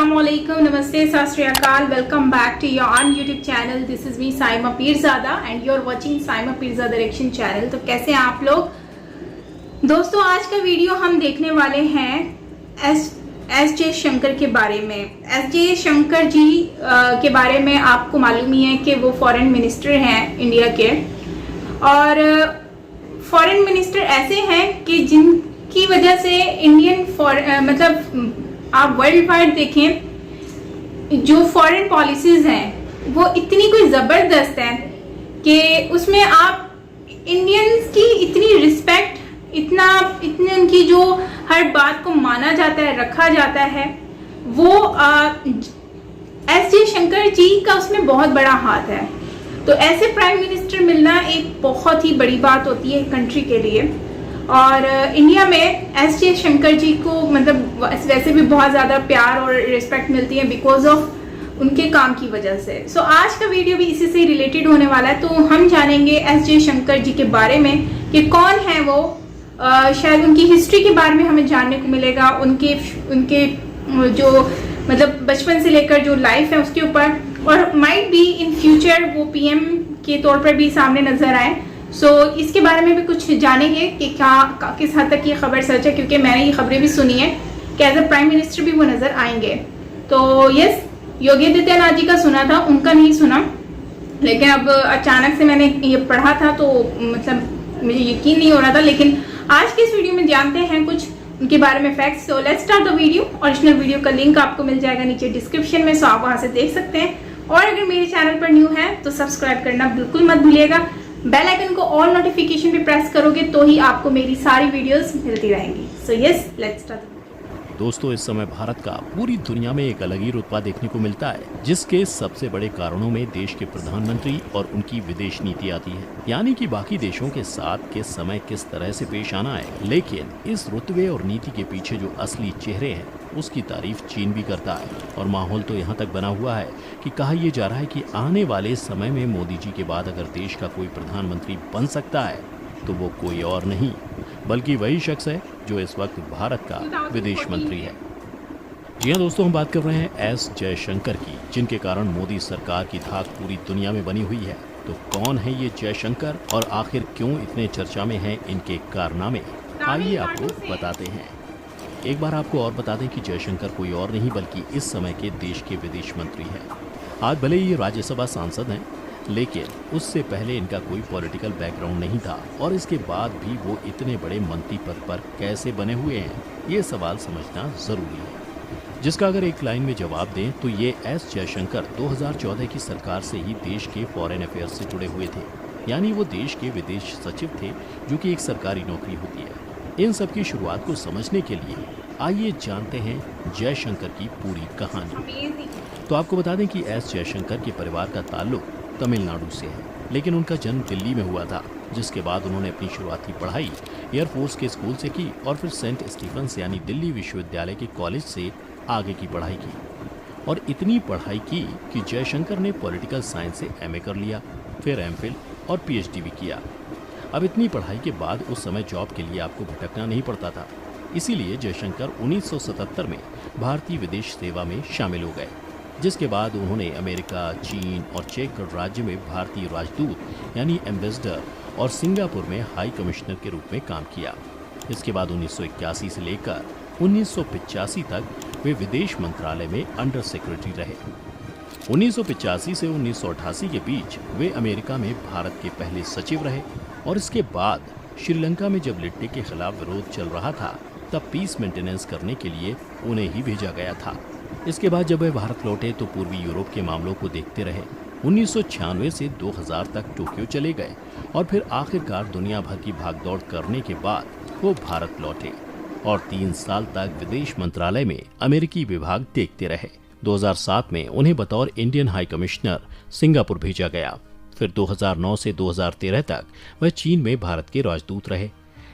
Assalamualaikum, Namaste, Sat Shri Akal. Welcome back to your on YouTube channel. This is me Saima Peerzada and you're watching Saima Peerzada Direction channel. तो कैसे हैं आप लोग दोस्तों? आज का वीडियो हम देखने वाले हैं एस जे शंकर के बारे में। एस जे शंकर जी के बारे में आपको मालूम ही है कि वो फॉरेन मिनिस्टर हैं इंडिया के, और फॉरेन मिनिस्टर ऐसे हैं कि जिनकी वजह से इंडियन मतलब आप वर्ल्ड वाइड देखें जो फॉरेन पॉलिसीज हैं वो इतनी कोई ज़बरदस्त है कि उसमें आप इंडियंस की इतनी रिस्पेक्ट, इतनी उनकी जो हर बात को माना जाता है, रखा जाता है, वो एस जे शंकर जी का उसमें बहुत बड़ा हाथ है। तो ऐसे प्राइम मिनिस्टर मिलना एक बहुत ही बड़ी बात होती है कंट्री के लिए। और इंडिया में एस जे शंकर जी को मतलब वैसे भी बहुत ज़्यादा प्यार और रिस्पेक्ट मिलती है बिकॉज ऑफ उनके काम की वजह से। सो आज का वीडियो भी इसी से रिलेटेड होने वाला है। तो हम जानेंगे एस जे शंकर जी के बारे में कि कौन है वो, शायद उनकी हिस्ट्री के बारे में हमें जानने को मिलेगा, उनके जो मतलब बचपन से लेकर जो लाइफ है उसके ऊपर, और माइट बी इन फ्यूचर वो पीएम के तौर पर भी सामने नजर आए। सो इसके बारे में भी कुछ जानेंगे कि क्या किस हद तक ये खबर सच है, क्योंकि मैंने ये खबरें भी सुनी है कि एज अ प्राइम मिनिस्टर भी वो नज़र आएंगे। तो यस, योगी आदित्यनाथ जी का सुना था, उनका नहीं सुना, लेकिन अब अचानक से मैंने ये पढ़ा था तो मतलब मुझे यकीन नहीं हो रहा था। लेकिन आज के इस वीडियो में जानते हैं कुछ उनके बारे में facts. So let's start the video. Original video का लिंक आपको मिल जाएगा नीचे डिस्क्रिप्शन में, सो आप वहाँ से देख सकते हैं। और अगर मेरे चैनल पर न्यू है तो सब्सक्राइब करना बिल्कुल मत भूलिएगा। बेल आइकन को ऑल नोटिफिकेशन पे प्रेस करोगे तो ही आपको मेरी सारी वीडियोस मिलती रहेंगी। So yes, let's start. दोस्तों, इस समय भारत का पूरी दुनिया में एक अलग ही रुतबा देखने को मिलता है, जिसके सबसे बड़े कारणों में देश के प्रधानमंत्री और उनकी विदेश नीति आती है, यानी कि बाकी देशों के साथ किस समय किस तरह से पेश आना है। लेकिन इस रुतबे और नीति के पीछे जो असली चेहरे हैं उसकी तारीफ चीन भी करता है, और माहौल तो यहाँ तक बना हुआ है कि कहा यह जा रहा है कि आने वाले समय में मोदी जी के बाद अगर देश का कोई प्रधानमंत्री बन सकता है तो वो कोई और नहीं बल्कि वही शख्स है जो इस वक्त भारत का विदेश मंत्री है। जी हाँ दोस्तों, हम बात कर रहे हैं एस जयशंकर की, जिनके कारण मोदी सरकार की धाक पूरी दुनिया में बनी हुई है। तो कौन है ये जयशंकर और आखिर क्यों इतने चर्चा में हैं इनके कारनामे, आइए आपको बताते हैं। एक बार आपको और बता दें कि जयशंकर कोई और नहीं बल्कि इस समय के देश के विदेश मंत्री हैं। आज भले ही ये राज्यसभा सांसद हैं, लेकिन उससे पहले इनका कोई पॉलिटिकल बैकग्राउंड नहीं था, और इसके बाद भी वो इतने बड़े मंत्री पद पर कैसे बने हुए हैं, ये सवाल समझना जरूरी है, जिसका अगर एक लाइन में जवाब दें तो ये एस जयशंकर 2014 की सरकार से ही देश के फॉरेन अफेयर्स से जुड़े हुए थे, यानी वो देश के विदेश सचिव थे, जो कि एक सरकारी नौकरी होती है। इन सब की शुरुआत को समझने के लिए आइए जानते हैं जयशंकर की पूरी कहानी। तो आपको बता दें कि एस जयशंकर के परिवार का ताल्लुक तमिलनाडु से है, लेकिन उनका जन्म दिल्ली में हुआ था, जिसके बाद उन्होंने अपनी शुरुआती पढ़ाई एयरफोर्स के स्कूल से की और फिर सेंट स्टीफेंस यानी दिल्ली विश्वविद्यालय के कॉलेज से आगे की पढ़ाई की, और इतनी पढ़ाई की कि जयशंकर ने पॉलिटिकल साइंस से एमए कर लिया, फिर एमफिल और पीएचडी भी किया। अब इतनी पढ़ाई के बाद उस समय जॉब के लिए आपको भटकना नहीं पड़ता था, इसीलिए जयशंकर 1977 में भारतीय विदेश सेवा में शामिल हो गए, जिसके बाद उन्होंने अमेरिका, चीन और चेक गणराज्य में भारतीय राजदूत यानी एम्बेसडर और सिंगापुर में हाई कमिश्नर के रूप में काम किया। इसके बाद 1981 से लेकर 1985 तक वे विदेश मंत्रालय में अंडर सेक्रेटरी रहे। 1985 से 1988 के बीच वे अमेरिका में भारत के पहले सचिव रहे, और इसके बाद श्रीलंका में जब लिट्टे के खिलाफ विरोध चल रहा था तब पीस मेंटेनेंस करने के लिए उन्हें ही भेजा गया था। इसके बाद जब वे भारत लौटे तो पूर्वी यूरोप के मामलों को देखते रहे। 1996 से 2000 तक टोक्यो चले गए, और फिर आखिरकार दुनिया भर की भागदौड़ करने के बाद वो भारत लौटे और 3 साल तक विदेश मंत्रालय में अमेरिकी विभाग देखते रहे। 2007 में उन्हें बतौर इंडियन हाई कमिश्नर सिंगापुर भेजा गया। फिर 2009 से 2013 तक वह चीन में भारत के राजदूत रहे।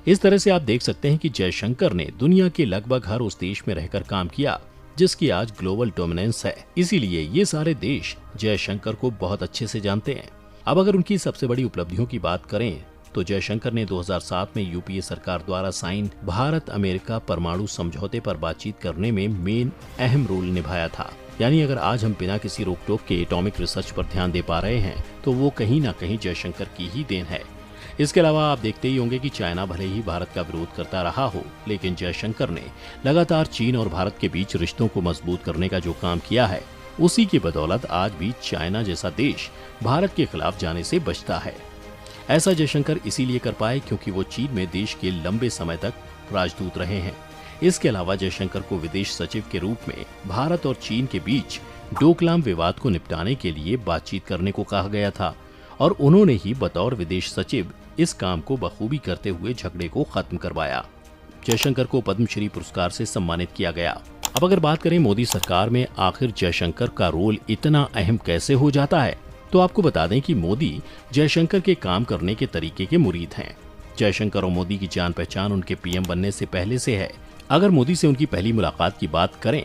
इस तरह से आप देख सकते हैं कि जयशंकर ने दुनिया के लगभग हर उस देश में रहकर काम किया जिसकी आज ग्लोबल डोमिनेंस है, इसीलिए ये सारे देश जयशंकर को बहुत अच्छे से जानते हैं। अब अगर उनकी सबसे बड़ी उपलब्धियों की बात करें तो जयशंकर ने 2007 में यूपीए सरकार द्वारा साइन भारत अमेरिका परमाणु समझौते पर बातचीत करने में अहम रोल निभाया था। यानी अगर आज हम बिना किसी रोक टोक के एटॉमिक रिसर्च पर ध्यान दे पा रहे हैं तो वो कहीं ना कहीं जयशंकर की ही देन है। इसके अलावा आप देखते ही होंगे कि चाइना भले ही भारत का विरोध करता रहा हो, लेकिन जयशंकर ने लगातार चीन और भारत के बीच रिश्तों को मजबूत करने का जो काम किया है, उसी की बदौलत आज भी चाइना जैसा देश भारत के खिलाफ जाने से बचता है। ऐसा जयशंकर इसीलिए कर पाए क्योंकि वो चीन में देश के लंबे समय तक राजदूत रहे हैं। इसके अलावा जयशंकर को विदेश सचिव के रूप में भारत और चीन के बीच डोकलाम विवाद को निपटाने के लिए बातचीत करने को कहा गया था और उन्होंने ही बतौर विदेश सचिव इस काम को बखूबी करते हुए झगड़े को खत्म करवाया। जयशंकर को पद्मश्री पुरस्कार से सम्मानित किया गया। अब अगर बात करें मोदी सरकार में आखिर जयशंकर का रोल इतना अहम कैसे हो जाता है, तो आपको बता दें कि मोदी जयशंकर के काम करने के तरीके के मुरीद हैं। जयशंकर और मोदी की जान पहचान उनके पीएम बनने से पहले से है। अगर मोदी से उनकी पहली मुलाकात की बात करें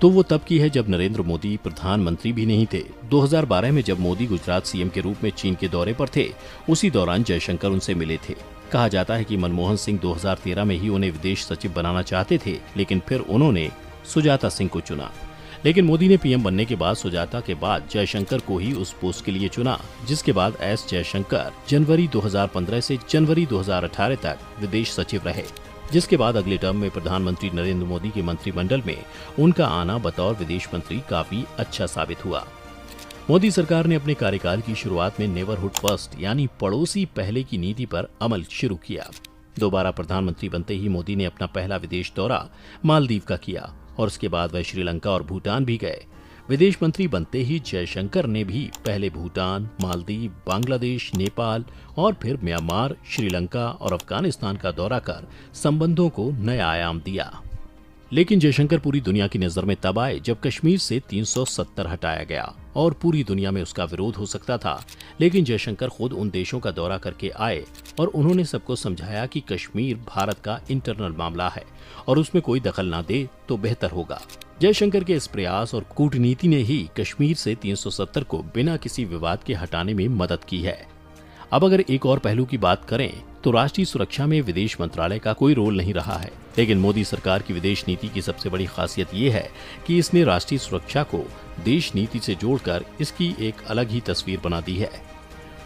तो वो तब की है जब नरेंद्र मोदी प्रधानमंत्री भी नहीं थे। 2012 में जब मोदी गुजरात सीएम के रूप में चीन के दौरे पर थे, उसी दौरान जयशंकर उनसे मिले थे। कहा जाता है कि मनमोहन सिंह 2013 में ही उन्हें विदेश सचिव बनाना चाहते थे, लेकिन फिर उन्होंने सुजाता सिंह को चुना। लेकिन मोदी ने पीएम बनने के बाद सुजाता के बाद जयशंकर को ही उस पोस्ट के लिए चुना, जिसके बाद एस जयशंकर जनवरी 2015 से जनवरी 2018 तक विदेश सचिव रहे, जिसके बाद अगले टर्म में प्रधानमंत्री नरेंद्र मोदी के मंत्रिमंडल में उनका आना बतौर विदेश मंत्री काफी अच्छा साबित हुआ। मोदी सरकार ने अपने कार्यकाल की शुरुआत में नेबरहुड फर्स्ट यानी पड़ोसी पहले की नीति पर अमल शुरू किया। दोबारा प्रधानमंत्री बनते ही मोदी ने अपना पहला विदेश दौरा मालदीव का किया और उसके बाद वह श्रीलंका और भूटान भी गए। विदेश मंत्री बनते ही जयशंकर ने भी पहले भूटान, मालदीव, बांग्लादेश, नेपाल और फिर म्यांमार, श्रीलंका और अफगानिस्तान का दौरा कर संबंधों को नया आयाम दिया। लेकिन जयशंकर पूरी दुनिया की नजर में तब आए जब कश्मीर से 370 हटाया गया और पूरी दुनिया में उसका विरोध हो सकता था। लेकिन जयशंकर खुद उन देशों का दौरा करके आए और उन्होंने सबको समझाया कि कश्मीर भारत का इंटरनल मामला है और उसमें कोई दखल ना दे तो बेहतर होगा। जयशंकर के इस प्रयास और कूटनीति ने ही कश्मीर से 370 को बिना किसी विवाद के हटाने में मदद की है। अब अगर एक और पहलू की बात करें तो राष्ट्रीय सुरक्षा में विदेश मंत्रालय का कोई रोल नहीं रहा है, लेकिन मोदी सरकार की विदेश नीति की सबसे बड़ी खासियत ये है कि इसने राष्ट्रीय सुरक्षा को देश नीति से जोड़कर इसकी एक अलग ही तस्वीर बना दी है।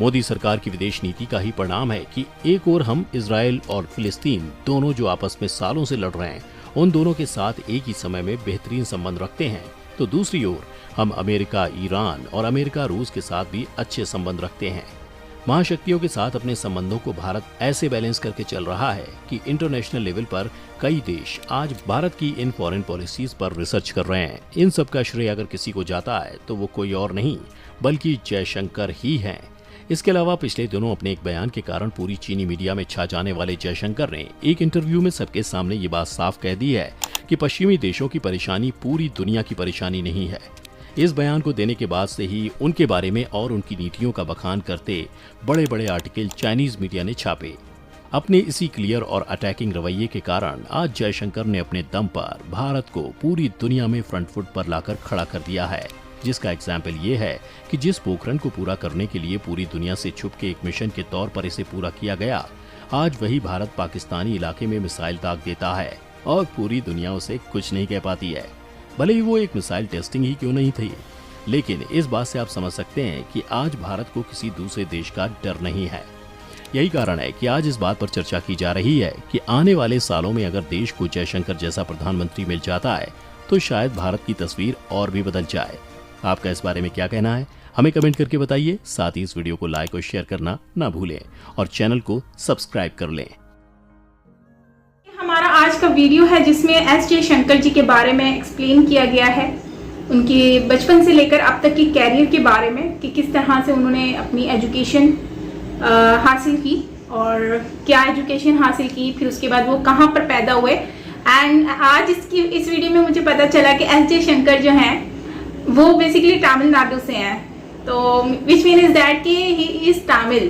मोदी सरकार की विदेश नीति का ही परिणाम है कि एक ओर हम इजराइल और फिलिस्तीन दोनों जो आपस में सालों से लड़ रहे हैं, उन दोनों के साथ एक ही समय में बेहतरीन संबंध रखते हैं, तो दूसरी ओर हम अमेरिका, ईरान और अमेरिका रूस के साथ भी अच्छे संबंध रखते हैं। महाशक्तियों के साथ अपने संबंधों को भारत ऐसे बैलेंस करके चल रहा है कि इंटरनेशनल लेवल पर कई देश आज भारत की इन फॉरेन पॉलिसीज पर रिसर्च कर रहे हैं। इन सब का श्रेय अगर किसी को जाता है तो वो कोई और नहीं बल्कि जयशंकर ही हैं। इसके अलावा पिछले दिनों अपने एक बयान के कारण पूरी चीनी मीडिया में छा जाने वाले जयशंकर ने एक इंटरव्यू में सबके सामने ये बात साफ कह दी है कि पश्चिमी देशों की परेशानी पूरी दुनिया की परेशानी नहीं है। इस बयान को देने के बाद से ही उनके बारे में और उनकी नीतियों का बखान करते बड़े बड़े आर्टिकल चाइनीज मीडिया ने छापे। अपने इसी क्लियर और अटैकिंग रवैये के कारण आज जयशंकर ने अपने दम पर भारत को पूरी दुनिया में फ्रंट फुट पर लाकर खड़ा कर दिया है, जिसका एग्जाम्पल ये है कि जिस पोखरण को पूरा करने के लिए पूरी दुनिया से छुप के एक मिशन के तौर पर इसे पूरा किया गया, आज वही भारत पाकिस्तानी इलाके में मिसाइल दाग देता है और पूरी दुनिया उसे कुछ नहीं कह पाती है। भले ही वो एक मिसाइल टेस्टिंग ही क्यों नहीं थी, लेकिन इस बात से आप समझ सकते हैं कि आज भारत को किसी दूसरे देश का डर नहीं है। यही कारण है कि आज इस बात पर चर्चा की जा रही है कि आने वाले सालों में अगर देश को जयशंकर जैसा प्रधानमंत्री मिल जाता है तो शायद भारत की तस्वीर और भी बदल जाए। आपका इस बारे में क्या कहना है, हमें कमेंट करके बताइए। साथ ही इस वीडियो को लाइक और शेयर करना ना भूलें और चैनल को सब्सक्राइब कर लें। हमारा आज का वीडियो है जिसमें एस जयशंकर जी के बारे में एक्सप्लेन किया गया है, उनके बचपन से लेकर अब तक की कैरियर के बारे में कि किस तरह से उन्होंने अपनी एजुकेशन हासिल की और क्या एजुकेशन हासिल की, फिर उसके बाद वो कहाँ पर पैदा हुए। एंड आज इस वीडियो में मुझे पता चला कि एस जयशंकर जो हैं वो बेसिकली तमिलनाडु से हैं, तो विच मीन इज दैट कि ही इज तमिल,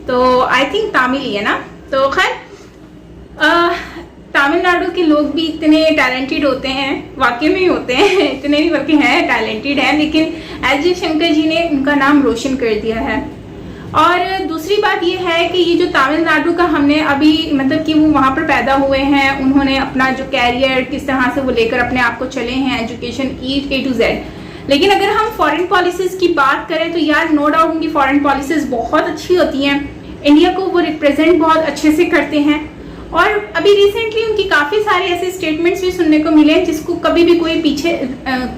तो आई थिंक तमिल ही है ना। तो खैर तमिलनाडु के लोग भी इतने टैलेंटेड होते हैं, वाकई में ही होते हैं, इतने नहीं बल्कि हैं टैलेंटेड हैं, लेकिन एस जयशंकर जी ने उनका नाम रोशन कर दिया है। और दूसरी बात ये है कि ये जो तमिलनाडु का हमने अभी मतलब कि वो वहाँ पर पैदा हुए हैं, उन्होंने अपना जो कैरियर किस तरह से वो लेकर अपने आप को चले हैं, एजुकेशन A to Z। लेकिन अगर हम फॉरेन पॉलिसीज़ की बात करें तो यार नो डाउट उनकी फॉरेन पॉलिसीज़ बहुत अच्छी होती हैं, इंडिया को वो रिप्रेजेंट बहुत अच्छे से करते हैं। और अभी रिसेंटली उनकी काफ़ी सारे ऐसे स्टेटमेंट्स भी सुनने को मिले जिसको कभी भी कोई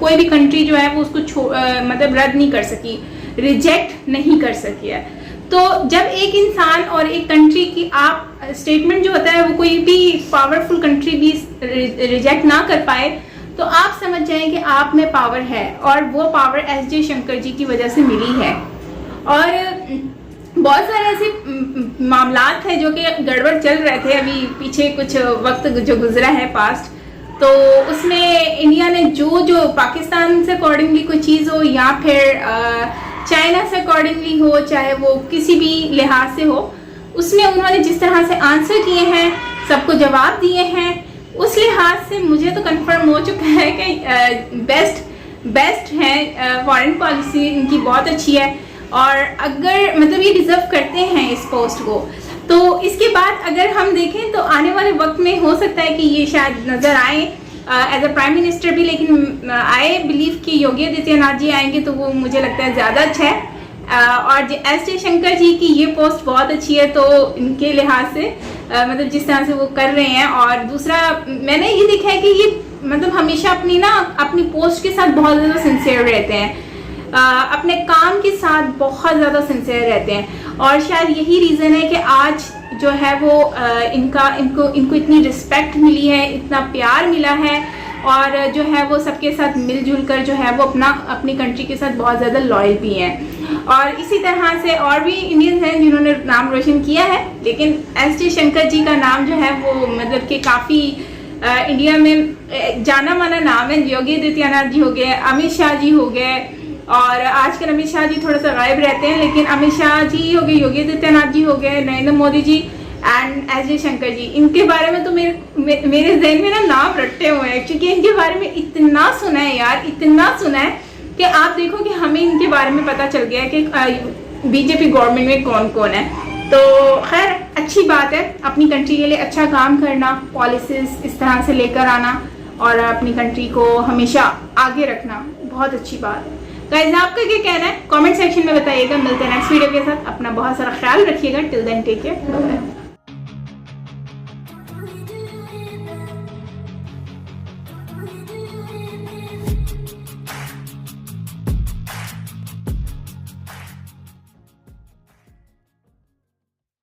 कोई भी कंट्री जो है वो उसको मतलब रद्द नहीं कर सकी, रिजेक्ट नहीं कर सकी है। तो जब एक इंसान और एक कंट्री की आप स्टेटमेंट जो होता है वो कोई भी पावरफुल कंट्री भी रिजेक्ट ना कर पाए तो आप समझ जाएं कि आप में पावर है, और वो पावर एस जयशंकर जी की वजह से मिली है। और बहुत सारे ऐसे मामलात हैं जो कि गड़बड़ चल रहे थे अभी पीछे कुछ वक्त जो गुजरा है पास्ट, तो उसमें इंडिया ने जो पाकिस्तान से अकॉर्डिंगली कोई चीज़ हो या फिर चाइना से अकॉर्डिंगली हो, चाहे वो किसी भी लिहाज से हो, उसमें उन्होंने जिस तरह से आंसर किए हैं, सबको जवाब दिए हैं, उस लिहाज से मुझे तो कंफर्म हो चुका है कि बेस्ट है, फॉरेन पॉलिसी इनकी बहुत अच्छी है। और अगर मतलब ये डिजर्व करते हैं इस पोस्ट को, तो इसके बाद अगर हम देखें तो आने वाले वक्त में हो सकता है कि ये शायद नज़र आए एज अ प्राइम मिनिस्टर भी, लेकिन आई बिलीव कि योगी आदित्यनाथ जी आएंगे तो वो मुझे लगता है ज़्यादा अच्छा है। और एस जयशंकर जी की ये पोस्ट बहुत अच्छी है, तो इनके लिहाज से मतलब जिस तरह से वो कर रहे हैं। और दूसरा मैंने ये देखा है कि ये मतलब हमेशा अपनी पोस्ट के साथ बहुत ज़्यादा सिंसियर रहते हैं, अपने काम के साथ बहुत ज़्यादा सिंसियर रहते हैं। और शायद यही रीज़न है कि आज जो है वो इनको इतनी रिस्पेक्ट मिली है, इतना प्यार मिला है, और जो है वो सबके साथ मिलजुल कर जो है वो अपनी कंट्री के साथ बहुत ज़्यादा लॉयल भी हैं। और इसी तरह से और भी इंडियंस हैं जिन्होंने नाम रोशन किया है, लेकिन एस जयशंकर जी का नाम जो है वो मतलब कि काफ़ी इंडिया में जाना माना नाम है। योगी आदित्यनाथ जी हो गए, अमित शाह जी हो गए, और आजकल अमित शाह जी थोड़ा सा गायब रहते हैं, लेकिन अमित शाह जी हो गए, योगी आदित्यनाथ जी हो गए, नरेंद्र मोदी जी एंड एस जयशंकर जी, इनके बारे में तो मेरे जहन में नाम रट्टे हुए हैं, क्योंकि इनके बारे में इतना सुना है यार, इतना सुना है कि आप देखो कि हमें इनके बारे में पता चल गया है कि बीजेपी गवर्नमेंट में कौन कौन है। तो खैर अच्छी बात है, अपनी कंट्री के लिए अच्छा काम करना, पॉलिसीज इस तरह से लेकर आना और अपनी कंट्री को हमेशा आगे रखना, बहुत अच्छी बात है। गाइस आपका क्या कहना है कमेंट सेक्शन में बताइएगा। मिलते हैं नेक्स्ट वीडियो के साथ, अपना बहुत सारा ख्याल रखिएगा। Till then take care.